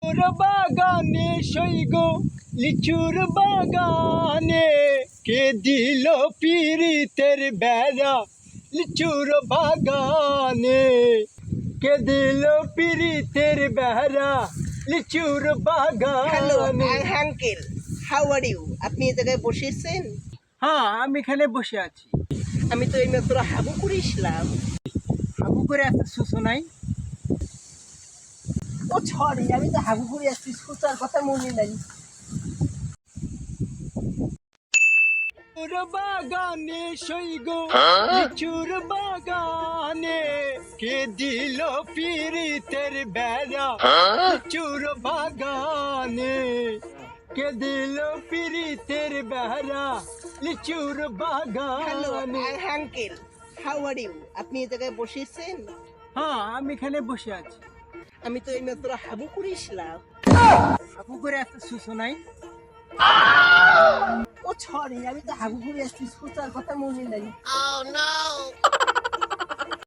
লিচুর বাগানে সইগো লিচুর বাগানে কে দিল পীড়িতের বেড়া লিচুর বাগানে কে দিল পীড়িতের বেড়া লিচুর হ্যালো বাগানে। Uncle, how are you? আপনি এই জায়গায় বসেছেন? হ্যাঁ, আমি এখানে বসে আছি। আমি তো এইমাত্র হাবু করে আসলাম। হাবু করে এত সুসো নাই। ও সরি, আমি তো হাবু করে আসছি, সোচার কথা মনে নাই। লিচুর বাগানে সইগো লিচুর বাগানে কে দিল পীড়িতের বেড়া লিচুর বাগানে কে দিল পীড়িতের বেড়া লিচুর হ্যালো বাগানে। Uncle, how are you? আপনি এই জায়গায় বসেছেন? হ্যাঁ, আমি এখানে বসে আছি। আমি তো এইমাত্র হাবু করে আসলাম। হাবু করে এত সুসো নাই। ও সরি, আমি তো হাবু করে আসছি, সোচার কথা মনে নাই।